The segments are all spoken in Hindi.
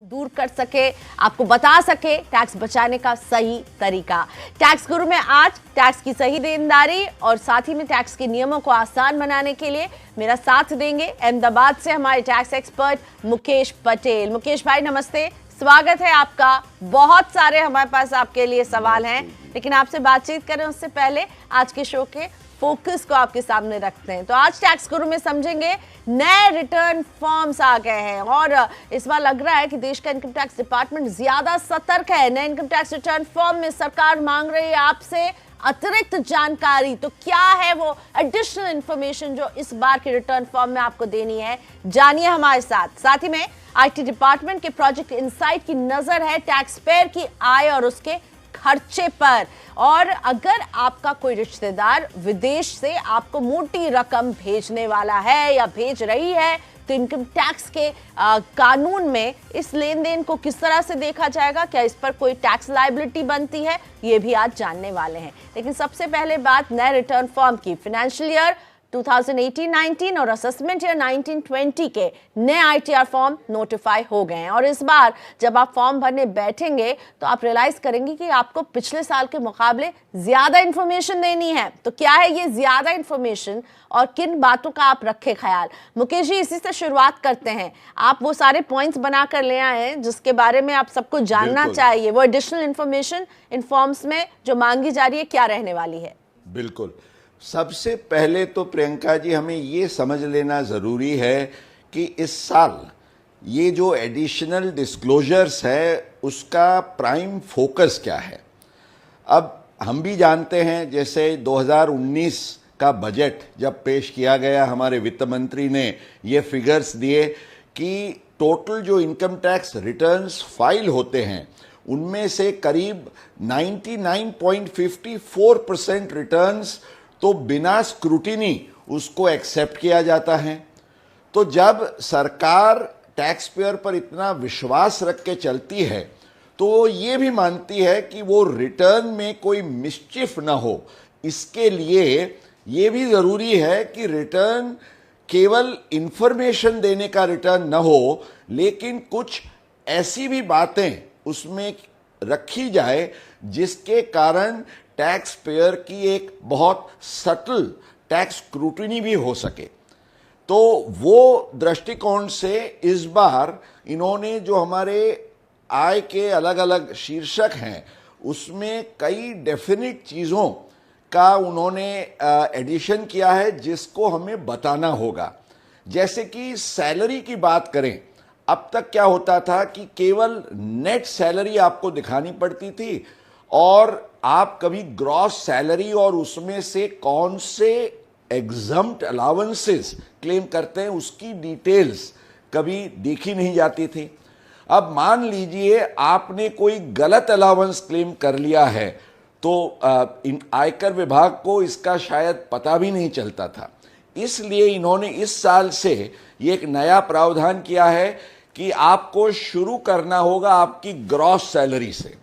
दूर कर सके, आपको बता सके टैक्स बचाने का सही तरीका। टैक्स गुरु में आज टैक्स की सही देनदारी और साथ ही में टैक्स के नियमों को आसान बनाने के लिए मेरा साथ देंगे अहमदाबाद से हमारे टैक्स एक्सपर्ट मुकेश पटेल। मुकेश भाई नमस्ते, स्वागत है आपका। बहुत सारे हमारे पास आपके लिए सवाल हैं, लेकिन आपसे बातचीत करें उससे पहले आज के शो के फोकस को आपके सामने रखते हैं। तो आज टैक्स गुरु में समझेंगे नए रिटर्न फॉर्म्स आ गए हैं और इस बार लग रहा है कि देश का इनकम टैक्स डिपार्टमेंट ज्यादा सतर्क है। नए इनकम टैक्स रिटर्न फॉर्म में सरकार मांग रही है आपसे अतिरिक्त जानकारी। तो क्या है वो एडिशनल इंफॉर्मेशन जो इस बार के रिटर्न फॉर्म में आपको देनी है, जानिए हमारे साथ। साथ ही में आईटी डिपार्टमेंट के प्रोजेक्ट इनसाइट की नजर है टैक्स पेयर की आय और उसके खर्चे पर। और अगर आपका कोई रिश्तेदार विदेश से आपको मोटी रकम भेजने वाला है या भेज रही है, तो इनकम टैक्स के कानून में इस लेन देन को किस तरह से देखा जाएगा, क्या इस पर कोई टैक्स लायबिलिटी बनती है, ये भी आज जानने वाले हैं। लेकिन सबसे पहले बात नए रिटर्न फॉर्म की। फाइनेंशियल ईयर 2018-19 और असेसमेंट ईयर 19-20 के नए आईटीआर फॉर्म नोटिफाई हो गए हैं और इस बार जब आप फॉर्म भरने बैठेंगे तो आप रियलाइज करेंगे कि आपको पिछले साल के मुकाबले ज्यादा इंफॉर्मेशन देनी है। तो क्या है ये ज्यादा इंफॉर्मेशन और किन बातों का आप रखे ख्याल? मुकेश जी, इसी से शुरुआत करते हैं। आप वो सारे पॉइंट्स बनाकर ले आए हैं जिसके बारे में आप सबको जानना चाहिए। वो एडिशनल इंफॉर्मेशन इन फॉर्म्स में जो मांगी जा रही है क्या रहने वाली है? बिल्कुल, सबसे पहले तो प्रियंका जी हमें ये समझ लेना ज़रूरी है कि इस साल ये जो एडिशनल डिस्क्लोजर्स है उसका प्राइम फोकस क्या है। अब हम भी जानते हैं, जैसे 2019 का बजट जब पेश किया गया, हमारे वित्त मंत्री ने ये फिगर्स दिए कि टोटल जो इनकम टैक्स रिटर्न्स फाइल होते हैं उनमें से करीब 99.54% रिटर्न्स तो बिना स्क्रूटिनी उसको एक्सेप्ट किया जाता है। तो जब सरकार टैक्स पेयर पर इतना विश्वास रख के चलती है तो ये भी मानती है कि वो रिटर्न में कोई मिस्चिफ ना हो। इसके लिए ये भी ज़रूरी है कि रिटर्न केवल इंफॉर्मेशन देने का रिटर्न ना हो, लेकिन कुछ ऐसी भी बातें उसमें रखी जाए जिसके कारण टैक्स पेयर की एक बहुत सटल टैक्स स्क्रूटिनी भी हो सके। तो वो दृष्टिकोण से इस बार इन्होंने जो हमारे आय के अलग अलग शीर्षक हैं उसमें कई डेफिनिट चीज़ों का उन्होंने एडिशन किया है जिसको हमें बताना होगा। जैसे कि सैलरी की बात करें, अब तक क्या होता था कि केवल नेट सैलरी आपको दिखानी पड़ती थी और आप कभी ग्रॉस सैलरी और उसमें से कौन से एग्जम्प्ट अलाउंसेस क्लेम करते हैं उसकी डिटेल्स कभी देखी नहीं जाती थी। अब मान लीजिए आपने कोई गलत अलाउंस क्लेम कर लिया है तो आयकर विभाग को इसका शायद पता भी नहीं चलता था। इसलिए इन्होंने इस साल से ये एक नया प्रावधान किया है कि आपको शुरू करना होगा आपकी ग्रॉस सैलरी से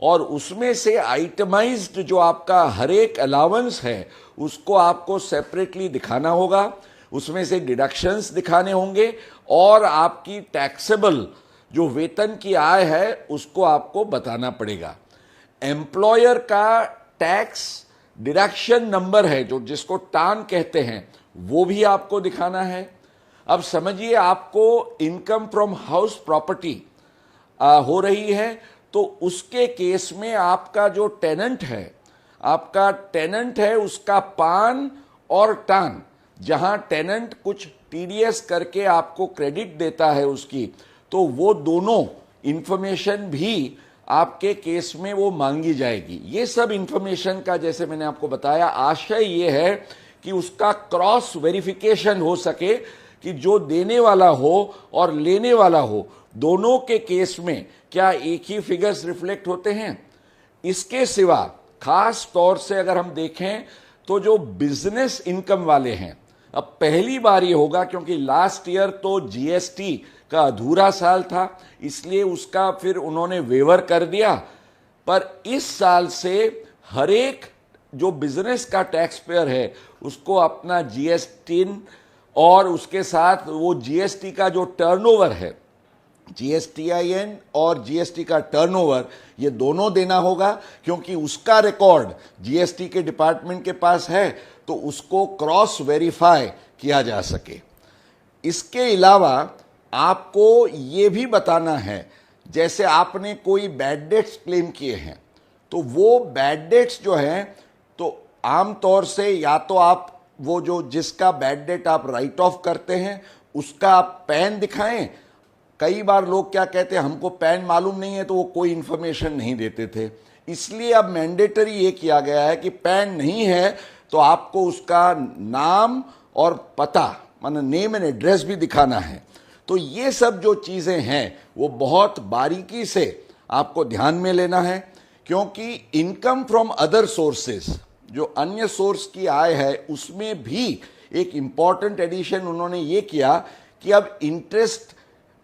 और उसमें से आइटमाइज्ड जो आपका हर एक अलाउंस है उसको आपको सेपरेटली दिखाना होगा, उसमें से डिडक्शंस दिखाने होंगे और आपकी टैक्सेबल जो वेतन की आय है उसको आपको बताना पड़ेगा। एम्प्लॉयर का टैक्स डिडक्शन नंबर है जो जिसको टान कहते हैं वो भी आपको दिखाना है। अब समझिए आपको इनकम फ्रॉम हाउस प्रॉपर्टी हो रही है तो उसके केस में आपका जो टेनेंट है उसका पान और टान, जहां टेनेंट कुछ टीडीएस करके आपको क्रेडिट देता है उसकी, तो वो दोनों इंफॉर्मेशन भी आपके केस में वो मांगी जाएगी। ये सब इंफॉर्मेशन का, जैसे मैंने आपको बताया, आशय ये है कि उसका क्रॉस वेरिफिकेशन हो सके कि जो देने वाला हो और लेने वाला हो दोनों के केस में क्या एक ही फिगर्स रिफ्लेक्ट होते हैं। इसके सिवा खास तौर से अगर हम देखें तो जो बिजनेस इनकम वाले हैं, अब पहली बार ये होगा क्योंकि लास्ट ईयर तो जीएसटी का अधूरा साल था इसलिए उसका फिर उन्होंने वेवर कर दिया, पर इस साल से हर एक जो बिजनेस का टैक्स पेयर है उसको अपना जीएसटी और उसके साथ वो जीएसटी का जो टर्नओवर है GSTIN और GST का टर्नओवर ये दोनों देना होगा, क्योंकि उसका रिकॉर्ड GST के डिपार्टमेंट के पास है, तो उसको क्रॉस वेरीफाई किया जा सके। इसके अलावा आपको ये भी बताना है, जैसे आपने कोई बैड डेट्स क्लेम किए हैं, तो वो बैड डेट्स जो हैं, तो आमतौर से या तो आप वो जो जिसका बैड डेट आप राइट ऑफ करते हैं उसका आप पैन दिखाएं। कई बार लोग क्या कहते हैं, हमको पैन मालूम नहीं है, तो वो कोई इंफॉर्मेशन नहीं देते थे। इसलिए अब मैंडेटरी ये किया गया है कि पैन नहीं है तो आपको उसका नाम और पता, माना नेम एंड एड्रेस भी दिखाना है। तो ये सब जो चीज़ें हैं वो बहुत बारीकी से आपको ध्यान में लेना है, क्योंकि इनकम फ्रॉम अदर सोर्सेस, जो अन्य सोर्स की आय है, उसमें भी एक इम्पॉर्टेंट एडिशन उन्होंने ये किया कि अब इंटरेस्ट,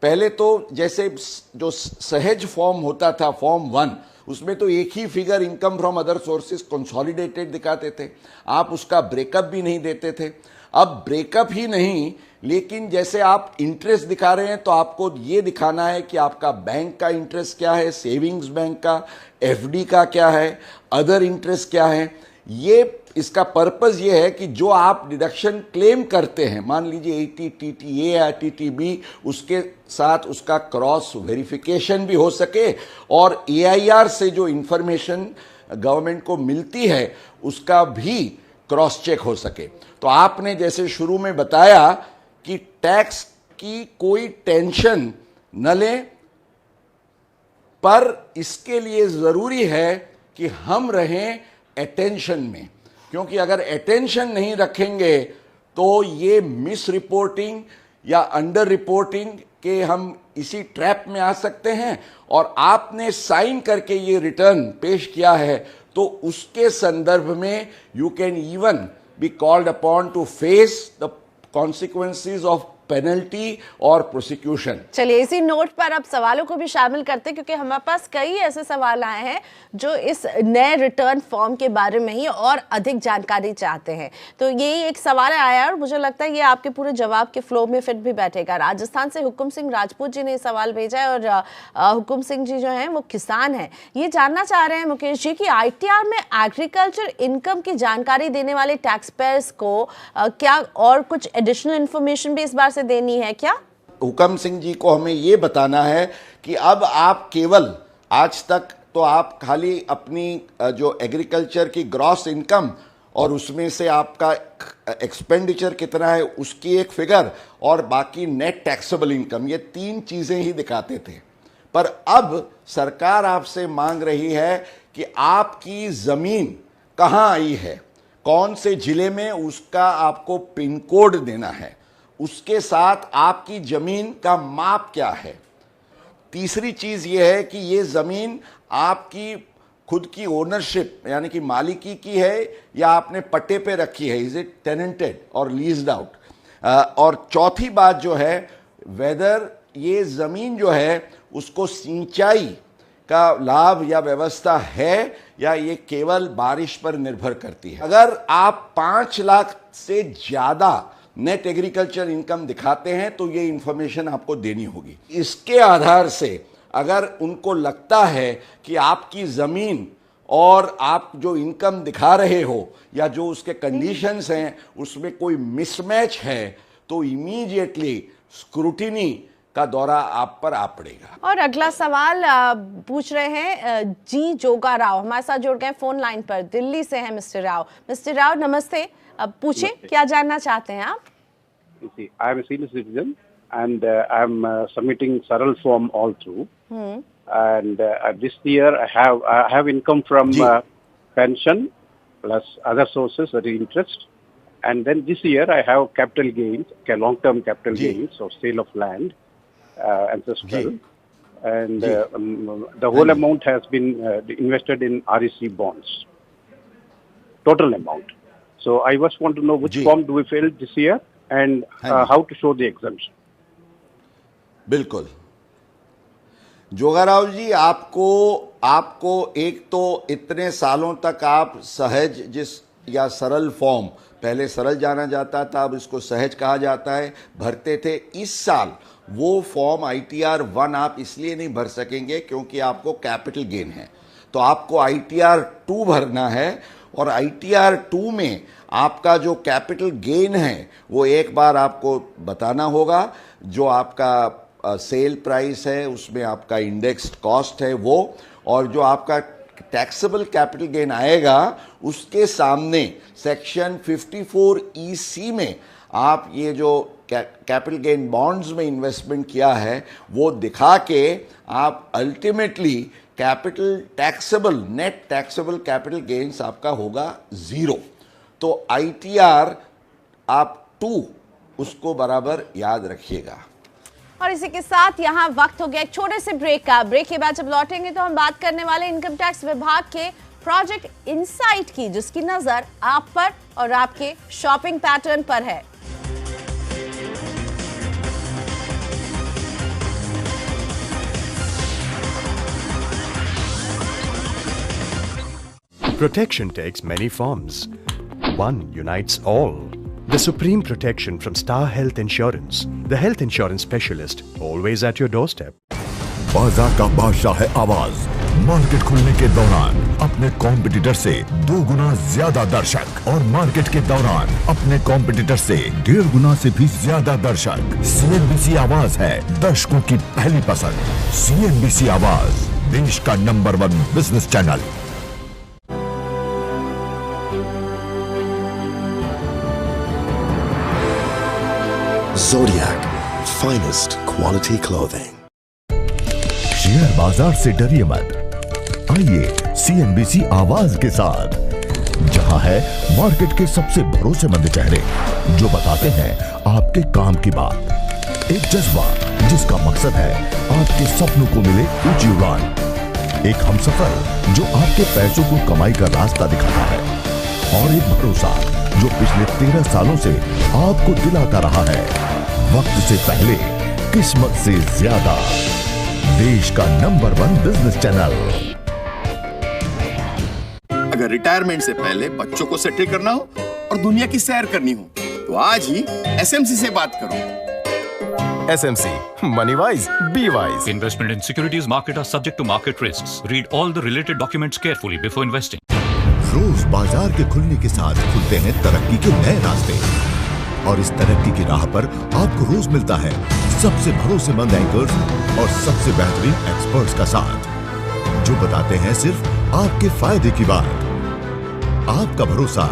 पहले तो जैसे जो सहज फॉर्म होता था फॉर्म 1, उसमें तो एक ही figure income from other sources consolidated दिखाते थे, आप उसका ब्रेकअप भी नहीं देते थे। अब ब्रेकअप ही नहीं, लेकिन जैसे आप इंटरेस्ट दिखा रहे हैं तो आपको ये दिखाना है कि आपका बैंक का इंटरेस्ट क्या है, सेविंग्स बैंक का, FD का क्या है, अदर इंटरेस्ट क्या है। ये इसका पर्पस ये है कि जो आप डिडक्शन क्लेम करते हैं, मान लीजिए ATTTA या TTB, उसके साथ उसका क्रॉस वेरिफिकेशन भी हो सके और AIR से जो इंफॉर्मेशन गवर्नमेंट को मिलती है उसका भी क्रॉस चेक हो सके। तो आपने जैसे शुरू में बताया कि टैक्स की कोई टेंशन न लें, पर इसके लिए जरूरी है कि हम रहें अटेंशन में, क्योंकि अगर अटेंशन नहीं रखेंगे तो ये मिस रिपोर्टिंग या अंडर रिपोर्टिंग के हम इसी ट्रैप में आ सकते हैं। और आपने साइन करके ये रिटर्न पेश किया है तो उसके संदर्भ में you can even be called upon two face the consequences of penalty और प्रोसिक्यूशन। चलिए इसी नोट पर अब सवालों को भी शामिल करते हैं, क्योंकि हमारे पास कई ऐसे सवाल आए हैं जो इस नए रिटर्न फॉर्म के बारे में ही और अधिक जानकारी चाहते हैं। तो यही एक सवाल आया और मुझे लगता है ये आपके पूरे जवाब के फ्लो में फिट भी बैठेगा। राजस्थान से हुकुम सिंह राजपूत जी ने सवाल भेजा है और हुकुम सिंह जी जो हैं वो किसान हैं। ये जानना चाह रहे हैं मुकेश जी कि ITR में एग्रीकल्चर इनकम की जानकारी देने वाले टैक्स पेयर्स को क्या और कुछ एडिशनल इंफॉर्मेशन भी इस बार से देनी है क्या? हुकम सिंह जी को हमें ये बताना है कि अब आप केवल, आज तक तो आप खाली अपनी जो एग्रीकल्चर की ग्रॉस इनकम और उसमें से आपका एक्सपेंडिचर कितना है उसकी एक फिगर और बाकी नेट टैक्सेबल इनकम, ये 3 चीजें ही दिखाते थे। पर अब सरकार आपसे मांग रही है कि आपकी जमीन कहाँ आई है, कौन से जिले में, उसका आपको पिन कोड देना है, उसके साथ आपकी जमीन का माप क्या है। तीसरी चीज यह है कि ये जमीन आपकी खुद की ओनरशिप यानी कि मालिकी की है या आपने पट्टे पे रखी है, इज इट टेनेंटेड और लीज्ड आउट। और चौथी बात जो है, वेदर ये जमीन जो है उसको सिंचाई का लाभ या व्यवस्था है या ये केवल बारिश पर निर्भर करती है। अगर आप 5 लाख से ज्यादा नेट एग्रीकल्चर इनकम दिखाते हैं तो ये इंफॉर्मेशन आपको देनी होगी। इसके आधार से अगर उनको लगता है कि आपकी जमीन और आप जो इनकम दिखा रहे हो या जो उसके कंडीशंस हैं उसमें कोई मिसमैच है तो इमीडिएटली स्क्रूटिनी का दौरा आप पर आ पड़ेगा। और अगला सवाल पूछ रहे हैं जी जोगा राव, हमारे साथ जुड़ गए फोन लाइन पर, दिल्ली से हैं मिस्टर राव। मिस्टर राव नमस्ते, अब पूछे क्या जानना चाहते हैं आप? I am a senior citizen and I am submitting Saral form all through. And this year I have income from pension plus other sources, that is interest. And then this year I have capital gains, long-term capital gains of sale of land, ancestral. And the whole amount has been invested in REC bonds, total amount. So I just want to know which form do we fill this year and how to show the exemption. बिल्कुल जोगाराव जी, आपको एक तो इतने सालों तक आप सहज जिस या सरल फॉर्म, पहले सरल जाना जाता था अब इसको सहज कहा जाता है, भरते थे। इस साल वो फॉर्म ITR 1 आप इसलिए नहीं भर सकेंगे क्योंकि आपको कैपिटल गेन है, तो आपको ITR 2 भरना है। और ITR 2 में आपका जो कैपिटल गेन है वो एक बार आपको बताना होगा, जो आपका सेल प्राइस है उसमें आपका इंडेक्स्ड कॉस्ट है वो, और जो आपका टैक्सेबल कैपिटल गेन आएगा उसके सामने सेक्शन 54EC में आप ये जो कैपिटल गेन बॉन्ड्स में इन्वेस्टमेंट किया है वो दिखा के आप ultimately capital taxable net taxable capital gains आपका होगा 0। तो ITR आप 2 उसको बराबर याद रखिएगा। और इसी के साथ यहाँ वक्त हो गया एक छोटे से ब्रेक का। ब्रेक के बाद जब लौटेंगे तो हम बात करने वाले इनकम टैक्स विभाग के प्रोजेक्ट इनसाइट की, जिसकी नजर आप पर और आपके शॉपिंग पैटर्न पर है। Protection takes many forms. One unites all. The supreme protection from Star Health Insurance, the health insurance specialist, always at your doorstep. बाजार का बादशाह है आवाज। मार्केट खुलने के दौरान अपने कॉम्पिटिटर से 2 गुना ज्यादा दर्शक और मार्केट के दौरान अपने कॉम्पिटिटर से 1.5 गुना से भी ज्यादा दर्शक। CNBC आवाज है दर्शकों की पहली पसंद। CNBC आवाज, देश का number 1 business channel. Zodiac, finest quality clothing. Share बाजार से डरिए मत, आइए CNBC आवाज के साथ, जहां है मार्केट के सबसे भरोसेमंद चेहरे जो बताते हैं आपके काम की बात। एक जज्बा जिसका मकसद है आपके सपनों को मिले ऊंची उड़ान। एक हमसफर जो आपके पैसों को कमाई का रास्ता दिखाता है, और एक भरोसा जो पिछले 13 सालों से आपको दिलाता रहा है, वक्त से पहले, किस्मत से ज्यादा। देश का नंबर 1 बिजनेस चैनल। अगर रिटायरमेंट से पहले बच्चों को सेटल करना हो और दुनिया की सैर करनी हो तो आज ही SMC से बात करो। SMC, money wise, be wise. Investment in securities market are subject to market risks. Read all the related documents carefully before investing. रोज बाजार के खुलने के साथ खुलते हैं तरक्की के नए रास्ते, और इस तरक्की की राह पर आपको रोज मिलता है सबसे भरोसेमंद एंकर्स और सबसे बेहतरीन एक्सपर्ट्स का साथ, जो बताते हैं सिर्फ आपके फायदे की बात। आपका भरोसा,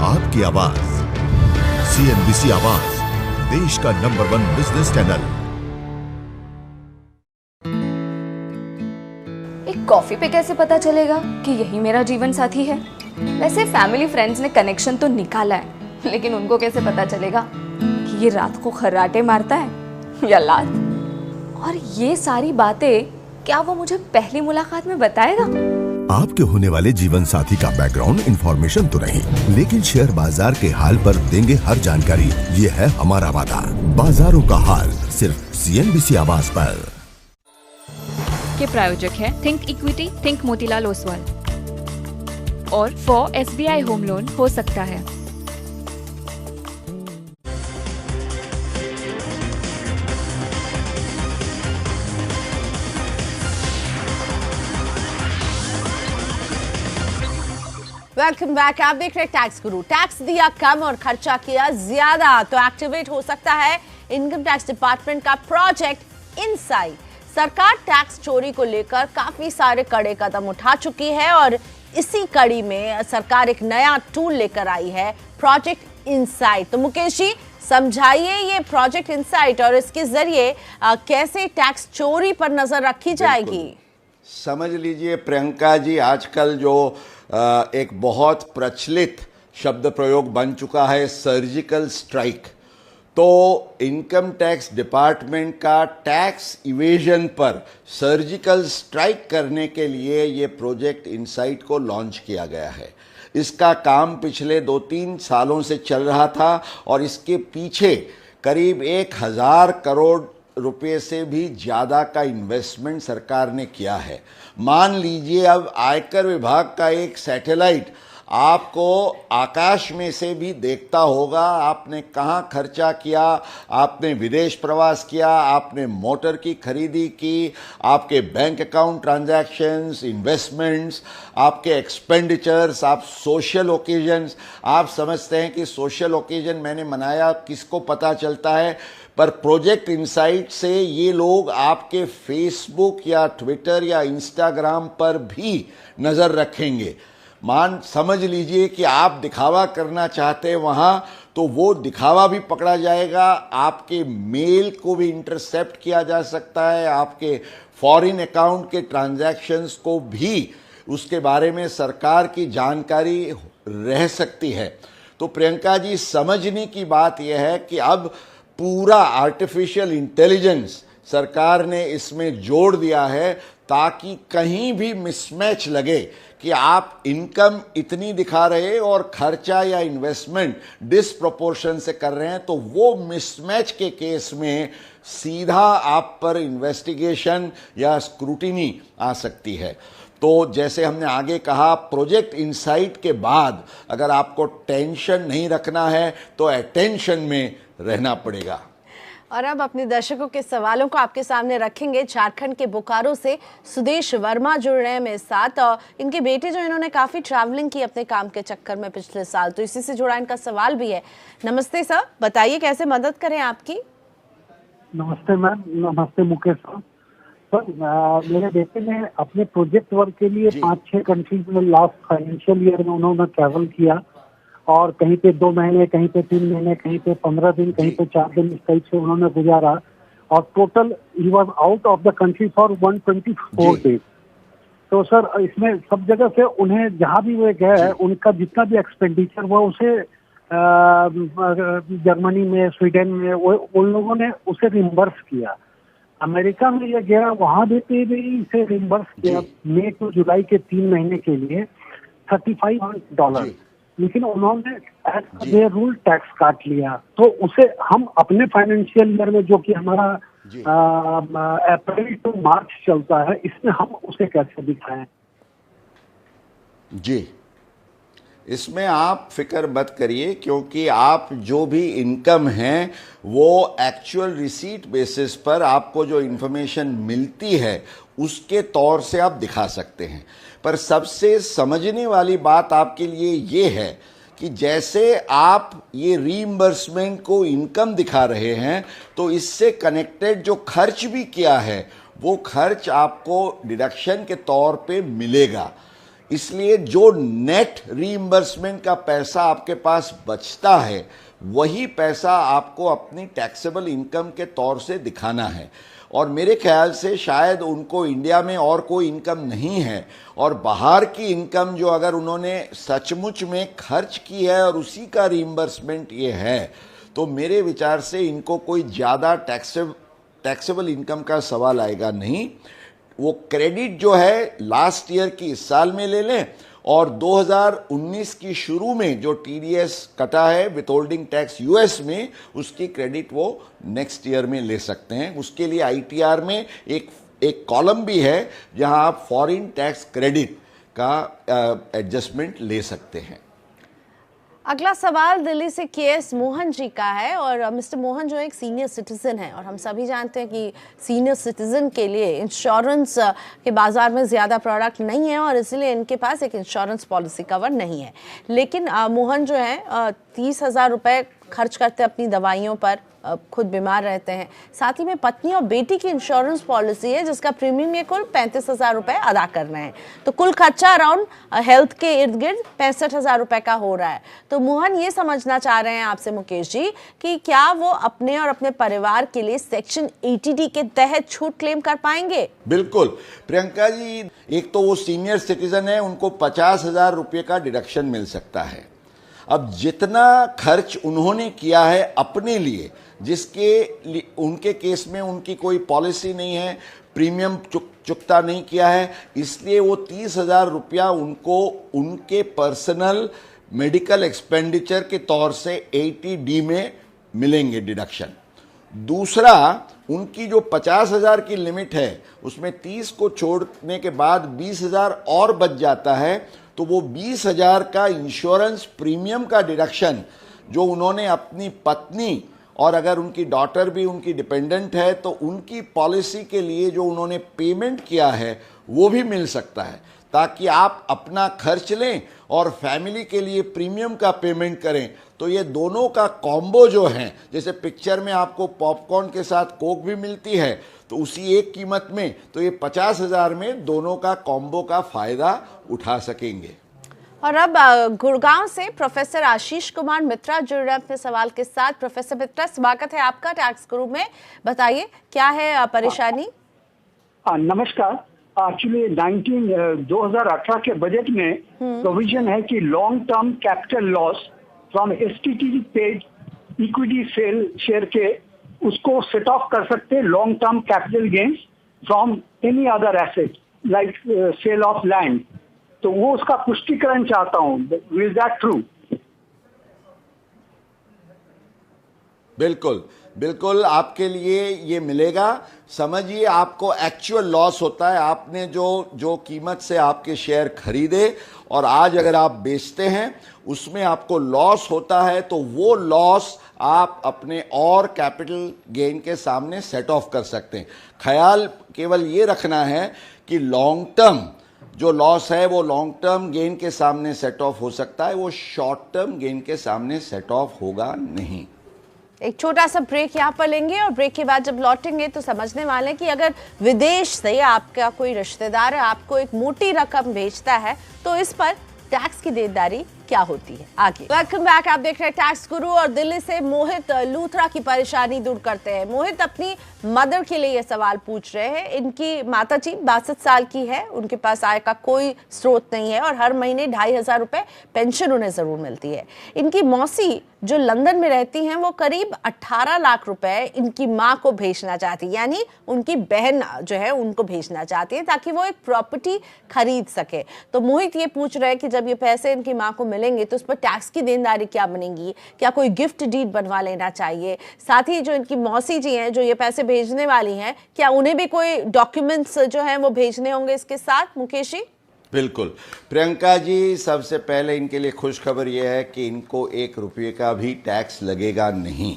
आपकी आवाज। CNBC आवाज, देश का नंबर 1 बिजनेस चैनल। एक कॉफी पे कैसे पता चलेगा कि यही मेरा जीवन साथी है? वैसे फैमिली फ्रेंड्स ने कनेक्शन तो निकाला है, लेकिन उनको कैसे पता चलेगा कि ये रात को खर्राटे मारता है या लात? और ये सारी बातें क्या वो मुझे पहली मुलाकात में बताएगा? आपके होने वाले जीवन साथी का बैकग्राउंड इंफॉर्मेशन तो नहीं, लेकिन शेयर बाजार के हाल पर देंगे हर जानकारी। ये है हमारा वादा। बाजारों का हाल सिर्फ CNBC आवाज पर। के प्रायोजक है think equity, think Motilal Oswal, और फॉर SBI होम लोन हो सकता है। Welcome back. आप देख रहे हैं टैक्स गुरु। टैक्स दिया कम और खर्चा किया ज्यादा तो एक्टिवेट हो सकता है इनकम टैक्स डिपार्टमेंट का प्रोजेक्ट इनसाइट। सरकार टैक्स चोरी को लेकर काफी सारे कड़े कदम उठा चुकी है, और इसी कड़ी में सरकार एक नया टूल लेकर आई है, प्रोजेक्ट इनसाइट। तो मुकेश जी समझाइए ये प्रोजेक्ट इनसाइट और इसके जरिए कैसे टैक्स चोरी पर नजर रखी जाएगी। समझ लीजिए प्रियंका जी, आजकल जो एक बहुत प्रचलित शब्द प्रयोग बन चुका है सर्जिकल स्ट्राइक, तो इनकम टैक्स डिपार्टमेंट का टैक्स इवेजन पर सर्जिकल स्ट्राइक करने के लिए ये प्रोजेक्ट इनसाइट को लॉन्च किया गया है। इसका काम पिछले 2-3 सालों से चल रहा था, और इसके पीछे करीब 1000 करोड़ रुपए से भी ज़्यादा का इन्वेस्टमेंट सरकार ने किया है। मान लीजिए अब आयकर विभाग का एक सैटेलाइट आपको आकाश में से भी देखता होगा, आपने कहाँ खर्चा किया, आपने विदेश प्रवास किया, आपने मोटर की खरीदी की, आपके बैंक अकाउंट ट्रांजैक्शंस, इन्वेस्टमेंट्स, आपके एक्सपेंडिचर्स, आप सोशल ओकेजन्स। आप समझते हैं कि सोशल ओकेजन मैंने मनाया, किसको पता चलता है? पर प्रोजेक्ट इनसाइट से ये लोग आपके फेसबुक या ट्विटर या इंस्टाग्राम पर भी नज़र रखेंगे। समझ लीजिए कि आप दिखावा करना चाहते हैं वहाँ, तो वो दिखावा भी पकड़ा जाएगा, आपके मेल को भी इंटरसेप्ट किया जा सकता है, आपके फॉरेन अकाउंट के ट्रांजैक्शंस को भी उसके बारे में सरकार की जानकारी रह सकती है। तो प्रियंका जी, समझने की बात यह है कि अब पूरा आर्टिफिशियल इंटेलिजेंस सरकार ने इसमें जोड़ दिया है, ताकि कहीं भी मिसमैच लगे कि आप इनकम इतनी दिखा रहे और खर्चा या इन्वेस्टमेंट डिसप्रोपोर्शन से कर रहे हैं, तो वो मिसमैच के केस में सीधा आप पर इन्वेस्टिगेशन या स्क्रूटिनी आ सकती है। तो जैसे हमने आगे कहा, प्रोजेक्ट इनसाइट के बाद अगर आपको टेंशन नहीं रखना है तो अटेंशन में रहना पड़ेगा। और अब अपने दर्शकों के सवालों को आपके सामने रखेंगे। झारखंड के बोकारो से सुदेश वर्मा जुड़ रहे हैं मेरे साथ, और इनके बेटे जो इन्होंने काफ़ी ट्रैवलिंग की अपने काम के चक्कर में पिछले साल, तो इसी से जुड़ा इनका सवाल भी है। नमस्ते सर, बताइए कैसे मदद करें आपकी। नमस्ते मैम। नमस्ते मुकेश साहब। सर, मेरे बेटे ने अपने प्रोजेक्ट वर्क के लिए 5-6 कंट्रीज में लास्ट फाइनेंशियल ईयर में उन्होंने ट्रैवल किया, और कहीं पे 2 महीने, कहीं पे 3 महीने, कहीं पे 15 दिन, कहीं पे 4 दिन, इस टाइप से उन्होंने गुजारा, और total he was out of the country for 124 days. तो सर, इसमें सब जगह से उन्हें जहाँ भी वो गए, उनका जितना भी एक्सपेंडिचर हुआ उसे जर्मनी में, स्वीडन में, उन लोगों ने उसे रिम्बर्स किया। अमेरिका में ये गया, वहाँ भी इसे रिम्बर्स किया मई टू जुलाई के 3 महीने के लिए $3500, लेकिन उन्होंने एज पर रूल टैक्स काट लिया। तो उसे हम अपने फाइनेंशियल ईयर में, जो कि हमारा अप्रैल टू मार्च चलता है, इसमें हम उसे कैसे दिखाएं? जी, इसमें आप फिक्र मत करिए, क्योंकि आप जो भी इनकम है वो एक्चुअल रिसीट बेसिस पर आपको जो इन्फॉर्मेशन मिलती है उसके तौर से आप दिखा सकते हैं। पर सबसे समझने वाली बात आपके लिए ये है कि जैसे आप ये रीइंबर्समेंट को इनकम दिखा रहे हैं, तो इससे कनेक्टेड जो खर्च भी किया है वो खर्च आपको डिडक्शन के तौर पे मिलेगा। इसलिए जो नेट रीइंबर्समेंट का पैसा आपके पास बचता है, वही पैसा आपको अपनी टैक्सेबल इनकम के तौर से दिखाना है। और मेरे ख्याल से शायद उनको इंडिया में और कोई इनकम नहीं है, और बाहर की इनकम जो अगर उन्होंने सचमुच में खर्च की है और उसी का रीइंबर्समेंट ये है, तो मेरे विचार से इनको कोई ज़्यादा टैक्सेबल इनकम का सवाल आएगा नहीं। वो क्रेडिट जो है लास्ट ईयर की इस साल में ले लें, और 2019 की शुरू में जो TDS कटा है विथहोल्डिंग टैक्स यूएस में, उसकी क्रेडिट वो नेक्स्ट ईयर में ले सकते हैं। उसके लिए ITR में एक कॉलम भी है जहां आप फॉरेन टैक्स क्रेडिट का एडजस्टमेंट ले सकते हैं। अगला सवाल दिल्ली से KS मोहन जी का है, और मिस्टर मोहन जो एक सीनियर सिटीजन है, और हम सभी जानते हैं कि सीनियर सिटीजन के लिए इंश्योरेंस के बाज़ार में ज़्यादा प्रोडक्ट नहीं है, और इसलिए इनके पास एक इंश्योरेंस पॉलिसी कवर नहीं है। लेकिन मोहन जो है 30,000 रुपये खर्च करते अपनी दवाइयों पर, खुद बीमार रहते हैं। साथ ही में पत्नी और बेटी की इंश्योरेंस पॉलिसी है जिसका प्रीमियम ये कुल 35,000 रुपये अदा करना है। तो कुल खर्चा अराउंड हेल्थ के इर्द गिर्द 65,000 रुपये का हो रहा है। तो मोहन ये समझना चाह रहे हैं आपसे मुकेश जी कि क्या वो अपने और अपने परिवार के लिए सेक्शन 80D के तहत छूट क्लेम कर पाएंगे? बिल्कुल प्रियंका जी, एक तो वो सीनियर सिटीजन है, उनको 50,000 रुपये का डिडक्शन मिल सकता है। अब जितना खर्च उन्होंने किया है अपने लिए, जिसके उनके केस में उनकी कोई पॉलिसी नहीं है, प्रीमियम चुकता नहीं किया है, इसलिए वो 30,000 रुपया उनको उनके पर्सनल मेडिकल एक्सपेंडिचर के तौर से 80D में मिलेंगे डिडक्शन। दूसरा, उनकी जो 50,000 की लिमिट है उसमें 30 को छोड़ने के बाद 20,000 और बच जाता है, तो वो 20,000 का इंश्योरेंस प्रीमियम का डिडक्शन जो उन्होंने अपनी पत्नी और अगर उनकी डॉटर भी उनकी डिपेंडेंट है तो उनकी पॉलिसी के लिए जो उन्होंने पेमेंट किया है वो भी मिल सकता है, ताकि आप अपना खर्च लें और फैमिली के लिए प्रीमियम का पेमेंट करें। तो ये दोनों का कॉम्बो जो है, जैसे पिक्चर में आपको पॉपकॉर्न के साथ कोक भी मिलती है, तो उसी एक कीमत में, तो ये 50,000 में दोनों का कॉम्बो का फायदा उठा सकेंगे। और अब गुड़गांव से प्रोफेसर आशीष कुमार मित्रा जुड़ रहे हैं अपने सवाल के साथ। प्रोफेसर मित्रा, स्वागत है आपका टैक्स गुरु में। बताइए क्या है परेशानी? नमस्कार। एक्चुअली 2018 के बजट में प्रोविजन है कि long term capital loss from STT paid equity sale share के उसको सेट ऑफ कर सकते हैं long term capital gains from any other asset like sale of land. तो वो उसका पुष्टिकरण चाहता हूँ, इज दैट ट्रू? बिल्कुल बिल्कुल, आपके लिए ये मिलेगा। समझिए, आपको एक्चुअल लॉस होता है। आपने जो कीमत से आपके शेयर खरीदे और आज अगर आप बेचते हैं उसमें आपको लॉस होता है, तो वो लॉस आप अपने और कैपिटल गेन के सामने सेट ऑफ कर सकते हैं। ख्याल केवल ये रखना है कि लॉन्ग टर्म जो लॉस है वो लॉन्ग टर्म गेन के सामने सेट ऑफ हो सकता है, वो शॉर्ट टर्म गेन के सामने सेट ऑफ होगा नहीं। एक छोटा सा ब्रेक यहाँ पर लेंगे और ब्रेक के बाद जब लौटेंगे तो समझने वाले हैं कि अगर विदेश से आपका कोई रिश्तेदार आपको एक मोटी रकम भेजता है तो इस पर टैक्स की देनदारी क्या होती है। आगे वेलकम बैक, आप देख रहे हैं टैक्स गुरु और दिल्ली से मोहित लूथरा की परेशानी दूर करते हैं। मोहित अपनी मदर के लिए ये सवाल पूछ रहे हैं। इनकी माताजी 62 साल की है, उनके पास आय का कोई स्रोत नहीं है और हर महीने 2,500 रुपए पेंशन उन्हें जरूर मिलती है। इनकी मौसी जो लंदन में रहती हैं वो करीब 18 लाख रुपए इनकी माँ को भेजना चाहती है, यानी उनकी बहन जो है उनको भेजना चाहती है ताकि वो एक प्रॉपर्टी खरीद सके। तो मोहित ये पूछ रहे हैं कि जब ये पैसे इनकी माँ को मिलेंगे तो उस पर टैक्स की देनदारी क्या बनेगी, क्या कोई गिफ्ट डीड बनवा लेना चाहिए? साथ ही जो इनकी मौसी जी हैं जो ये पैसे भेजने वाली हैं, क्या उन्हें भी कोई डॉक्यूमेंट्स जो हैं वो भेजने होंगे इसके साथ? मुकेश जी। बिल्कुल प्रियंका जी, सबसे पहले इनके लिए खुश खबर यह है कि इनको 1 रुपये का भी टैक्स लगेगा नहीं,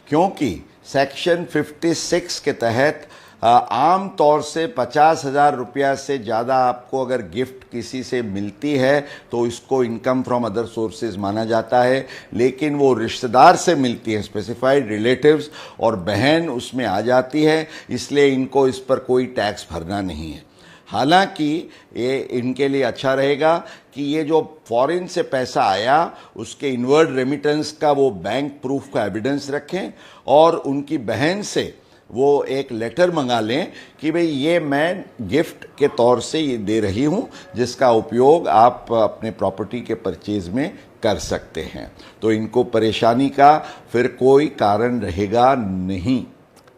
क्योंकि सेक्शन 56 के तहत आम तौर से 50,000 रुपया से ज़्यादा आपको अगर गिफ्ट किसी से मिलती है तो इसको इनकम फ्रॉम अदर सोर्सेज माना जाता है, लेकिन वो रिश्तेदार से मिलती है, स्पेसिफाइड रिलेटिव्स, और बहन उसमें आ जाती है, इसलिए इनको इस पर कोई टैक्स भरना नहीं है। हालांकि ये इनके लिए अच्छा रहेगा कि ये जो फॉरेन से पैसा आया उसके इनवर्ड रेमिटेंस का वो बैंक प्रूफ का एविडेंस रखें और उनकी बहन से वो एक लेटर मंगा लें कि भाई ये मैं गिफ्ट के तौर से ये दे रही हूँ, जिसका उपयोग आप अपने प्रॉपर्टी के परचेज में कर सकते हैं। तो इनको परेशानी का फिर कोई कारण रहेगा नहीं।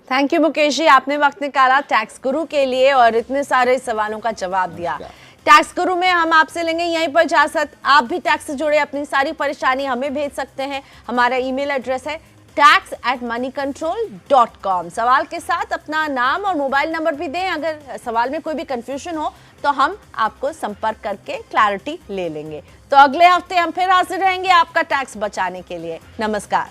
थैंक यू मुकेश जी, आपने वक्त निकाला टैक्स गुरु के लिए और इतने सारे सवालों का जवाब दिया। टैक्स गुरु में हम आपसे लेंगे यहीं पर इजाजत। आप भी टैक्स से जुड़े अपनी सारी परेशानी हमें भेज सकते हैं। हमारा ईमेल एड्रेस है tax@moneycontrol.com। सवाल के साथ अपना नाम और मोबाइल नंबर भी दें। अगर सवाल में कोई भी कंफ्यूजन हो तो हम आपको संपर्क करके क्लैरिटी ले लेंगे। तो अगले हफ्ते हम फिर हाजिर रहेंगे आपका टैक्स बचाने के लिए। नमस्कार।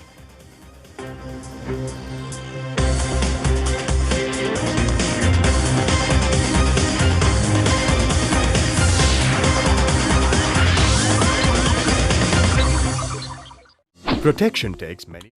Protection takes many